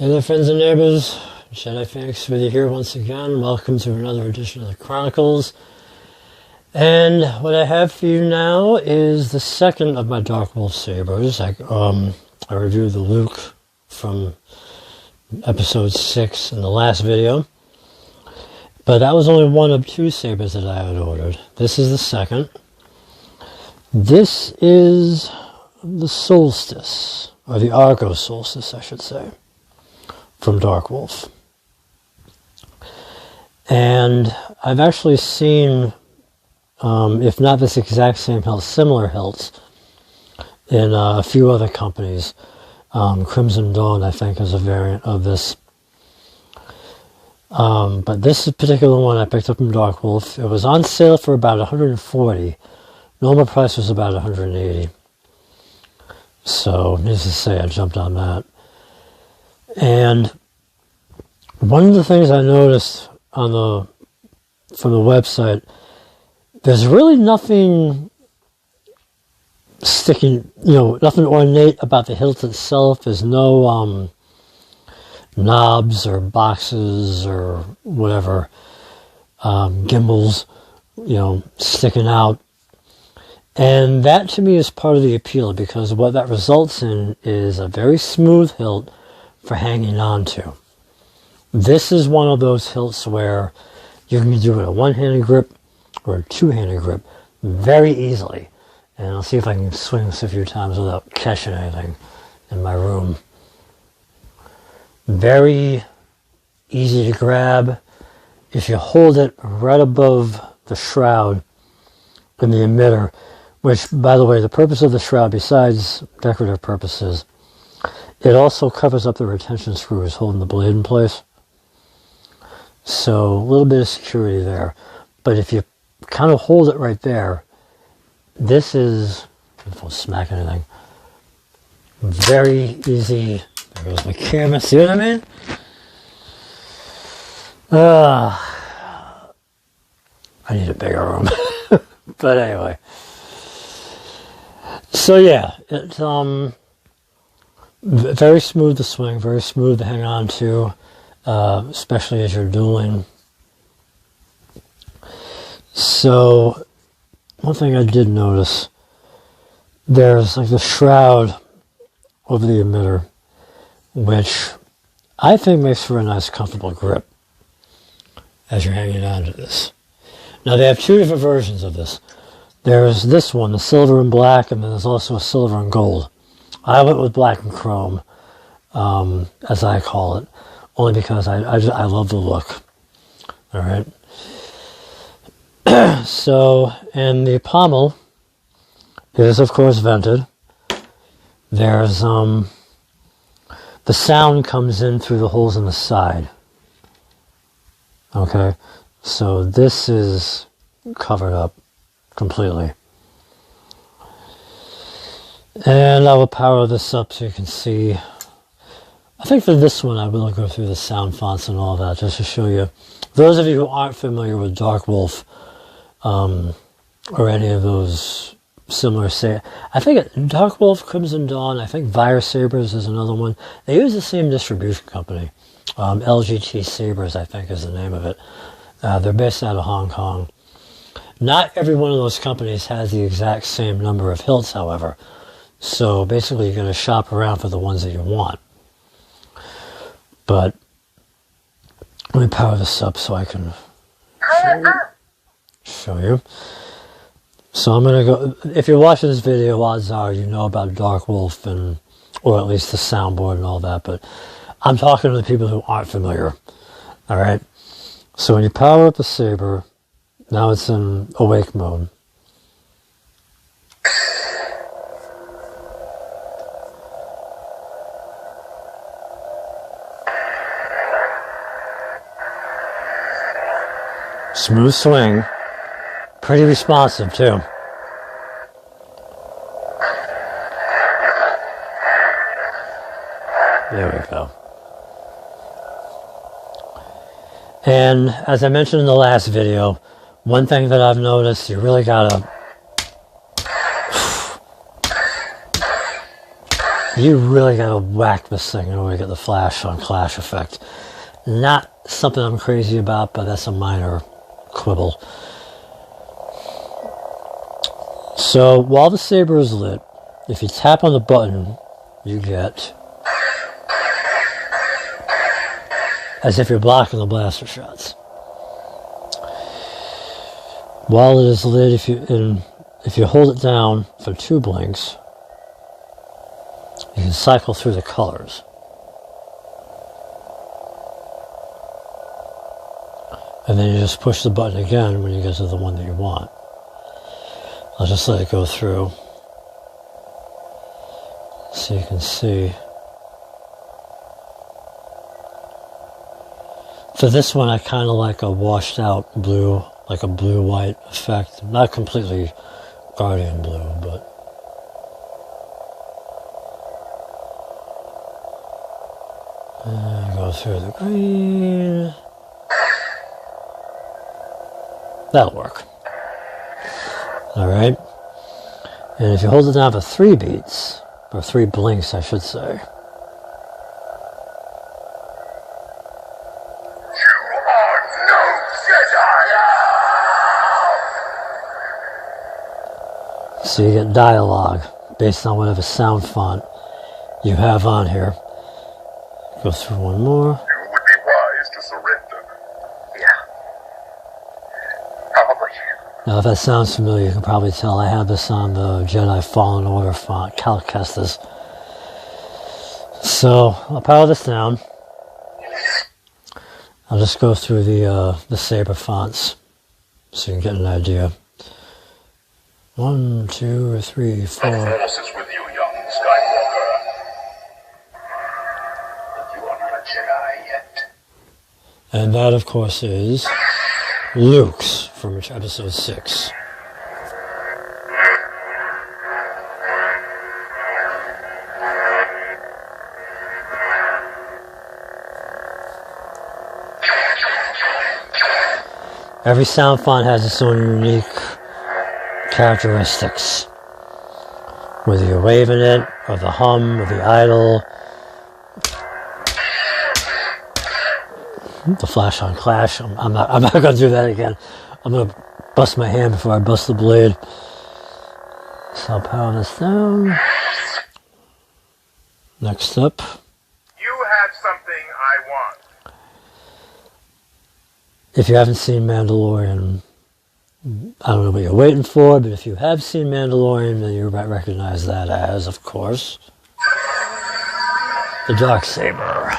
Hey there, friends and neighbors. Jedi Phoenix with you here once again. Welcome to another edition of the Chronicles. And what I have for you now is the second of my Darkwolf Sabers. I reviewed the Luke from episode 6 in the last video. But that was only one of two sabers that I had ordered. This is the second. This is the Solstice, or the Argo Solstice, I should say, from Darkwolf. And I've actually seen, if not this exact same hilt, similar hilts in a few other companies. Crimson Dawn, I think, is a variant of this. But this particular one I picked up from Darkwolf. It was on sale for about $140. Normal price was about $180. So, needless to say, I jumped on that. And one of the things I noticed from the website, there's really nothing sticking, nothing ornate about the hilt itself. There's no knobs or boxes or whatever, gimbals, sticking out. And that to me is part of the appeal, because what that results in is a very smooth hilt for hanging on to. This is one of those hilts where you can do it a one-handed grip or a two-handed grip very easily. And I'll see if I can swing this a few times without catching anything in my room. Very easy to grab. If you hold it right above the shroud in the emitter, which, by the way, the purpose of the shroud, besides decorative purposes, it also covers up the retention screws holding the blade in place. So a little bit of security there. But if you kind of hold it right there, this is, if I'll smack anything, very easy. There goes my camera, see what I mean? I need a bigger room. But anyway. So yeah, it's very smooth to swing, very smooth to hang on to, especially as you're dueling. So, one thing I did notice, there's like the shroud over the emitter, which I think makes for a nice comfortable grip as you're hanging on to this. Now they have two different versions of this. There's this one, the silver and black, and then there's also a silver and gold. I went with black and chrome, as I call it, only because I love the look. All right. So, and the pommel is, of course, vented. There's, the sound comes in through the holes in the side. Okay. So this is covered up completely. And I will power this up so you can see. I think for this one I will go through the sound fonts and all that just to show you. Those of you who aren't familiar with Darkwolf, or any of those similar I think Darkwolf, Crimson Dawn, I think Virus Sabers is another one. They use the same distribution company. LGT Sabers, I think, is the name of it. They're based out of Hong Kong. Not every one of those companies has the exact same number of hilts, however. So basically you're going to shop around for the ones that you want. But let me power this up so I can show you. So I'm going to go, if you're watching this video, odds are you know about Darkwolf, and or at least the soundboard and all that, but I'm talking to the people who aren't familiar. Alright? So when you power up the saber, now it's in awake mode. Smooth swing. Pretty responsive too. There we go. And as I mentioned in the last video, one thing that I've noticed, you really gotta You really gotta whack this thing in order to get the flash on clash effect. Not something I'm crazy about, but that's a minor quibble. So while the saber is lit, if you tap on the button, you get as if you're blocking the blaster shots. While it is lit, if you hold it down for 2 blinks, you can cycle through the colors. And then you just push the button again when you get to the one that you want. I'll just let it go through so you can see. For this one, I kind of like a washed out blue, like a blue-white effect. Not completely Guardian blue, but go through the green. That'll work. Alright. And if you hold it down for 3 beats, or 3 blinks, I should say. So you get dialogue based on whatever sound font you have on here. Go through one more. You would be wise to surrender. Yeah. Probably. Now if that sounds familiar, you can probably tell I have this on the Jedi Fallen Order font, Cal Kestis. So I'll power this down. I'll just go through the Saber fonts so you can get an idea. 1, 2, 3, 4. The Force is with you, young Skywalker. But you are not a Jedi yet. And that, of course, is Luke's from episode 6. Every sound font has its own unique characteristics. Whether you're waving it, or the hum, or the idle, the flash on clash. I'm not gonna do that again. I'm gonna bust my hand before I bust the blade. So I'll power this down. Next up. You have something I want. If you haven't seen Mandalorian, I don't know what you're waiting for, but if you have seen Mandalorian, then you might recognize that as, of course, the Dark Saber.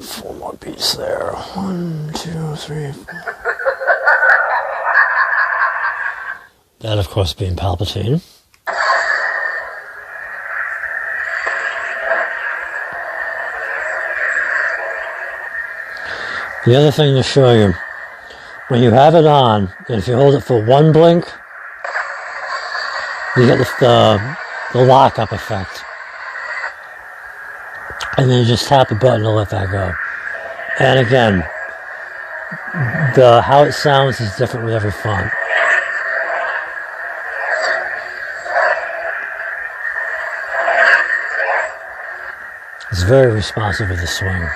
Four more beats there. 1, 2, 3, 4. That, of course, being Palpatine. The other thing to show you, when you have it on, and if you hold it for 1 blink, you get the lock-up effect. And then you just tap the button to let that go. And again, how it sounds is different with every font. It's very responsive with the swing.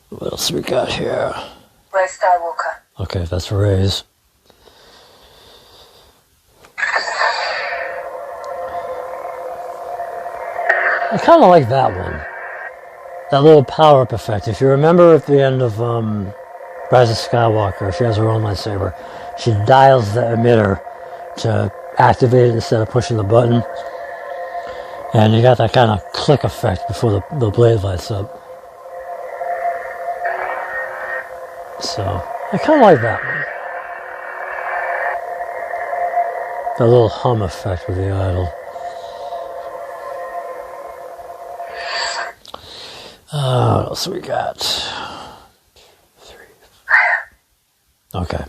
What else we got here? Rey Skywalker. Okay, that's Rey's. I kind of like that one. That little power-up effect. If you remember at the end of Rise of Skywalker, she has her own lightsaber. She dials the emitter to activate it instead of pushing the button. And you got that kind of click effect before the blade lights up. So, I kind of like that one. That little hum effect with the idle. What else we got? 3. Okay.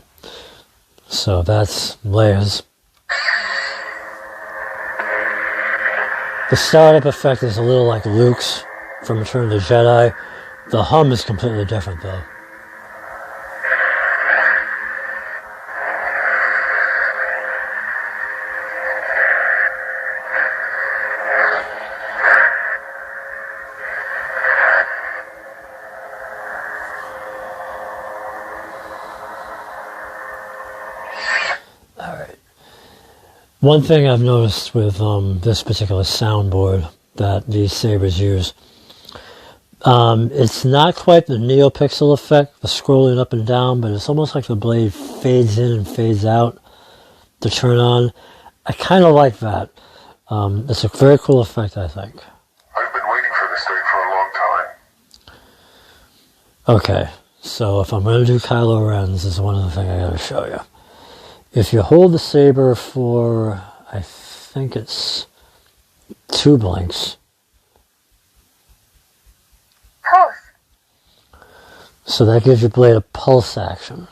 So that's Leia's. The startup effect is a little like Luke's from Return of the Jedi. The hum is completely different though. One thing I've noticed with this particular soundboard that these sabers use, it's not quite the NeoPixel effect, the scrolling up and down, but it's almost like the blade fades in and fades out to turn on. I kind of like that. It's a very cool effect, I think. I've been waiting for this day for a long time. Okay, so if I'm going to do Kylo Ren's, this is one of the things I got to show you. If you hold the saber for, I think it's 2 blinks. Pulse. So that gives your blade a pulse action.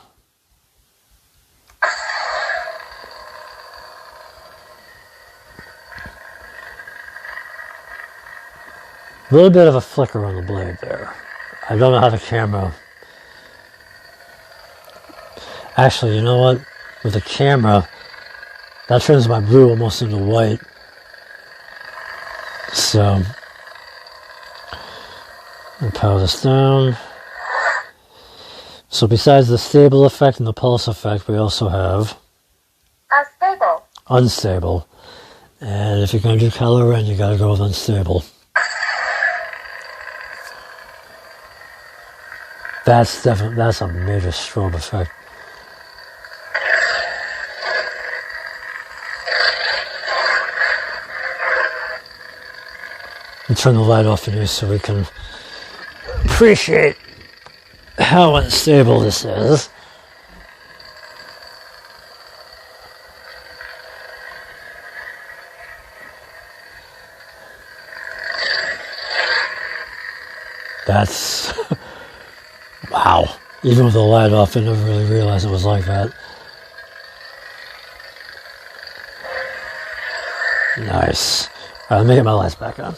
A little bit of a flicker on the blade there. I don't know how the camera... Actually, you know what? With the camera, that turns my blue almost into white. So, I'll power this down. So besides the stable effect and the pulse effect, we also have Unstable. unstable. And if you're going to do Kylo Ren, you got to go with unstable. That's a major strobe effect. And turn the light off in here so we can appreciate how unstable this is. That's... wow. Even with the light off, I never really realized it was like that. Nice. Alright, let me get my lights back on.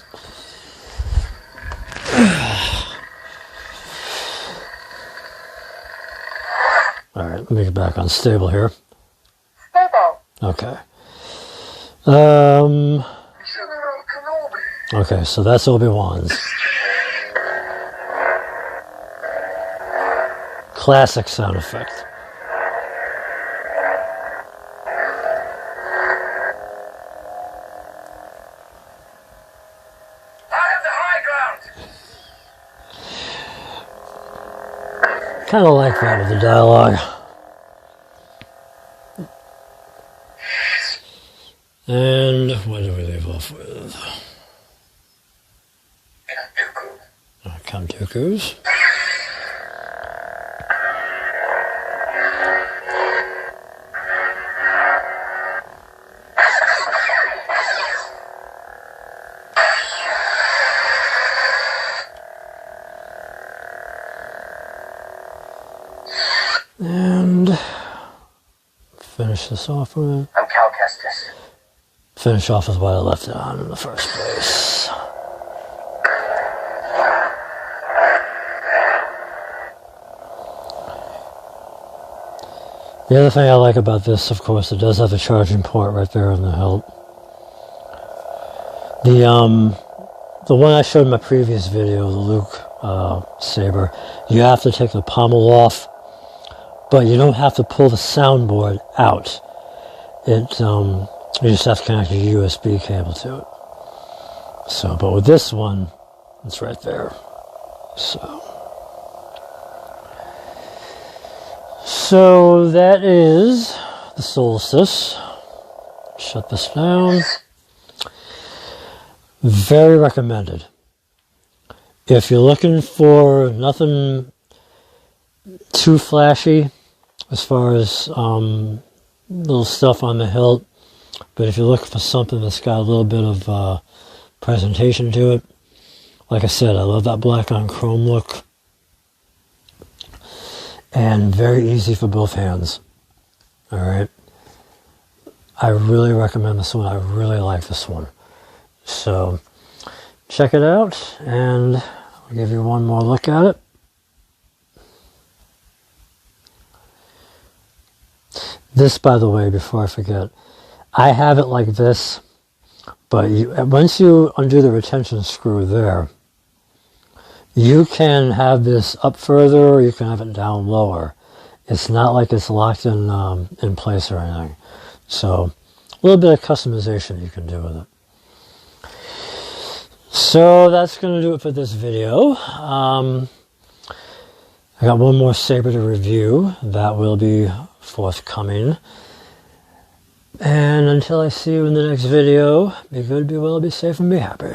Alright, let me get back on stable here. Stable. Okay. Okay, so that's Obi-Wan's. Classic sound effect. I have the high ground. Kind of like that with the dialogue. And what do we leave off with? Count Dooku's. And finish this off with... I'm Cal Kestis. Finish off with what I left it on in the first place. The other thing I like about this, of course, it does have a charging port right there on the hilt. The one I showed in my previous video, the Luke saber, you have to take the pommel off, but you don't have to pull the soundboard out. You just have to connect a USB cable to it. So, but with this one, it's right there. So that is the Solstice. Shut this down. Very recommended. If you're looking for nothing too flashy as far as little stuff on the hilt, but if you're looking for something that's got a little bit of presentation to it, Like I said, I love that black on chrome look. And very easy for both hands. Alright. I really recommend this one. I really like this one. So, check it out, and I'll give you one more look at it. This, by the way, before I forget, I have it like this, but once you undo the retention screw there, you can have this up further, or you can have it down lower. It's not like it's locked in place or anything. So, a little bit of customization you can do with it. So, that's going to do it for this video. I got one more saber to review. That will be forthcoming. And until I see you in the next video, be good, be well, be safe, and be happy.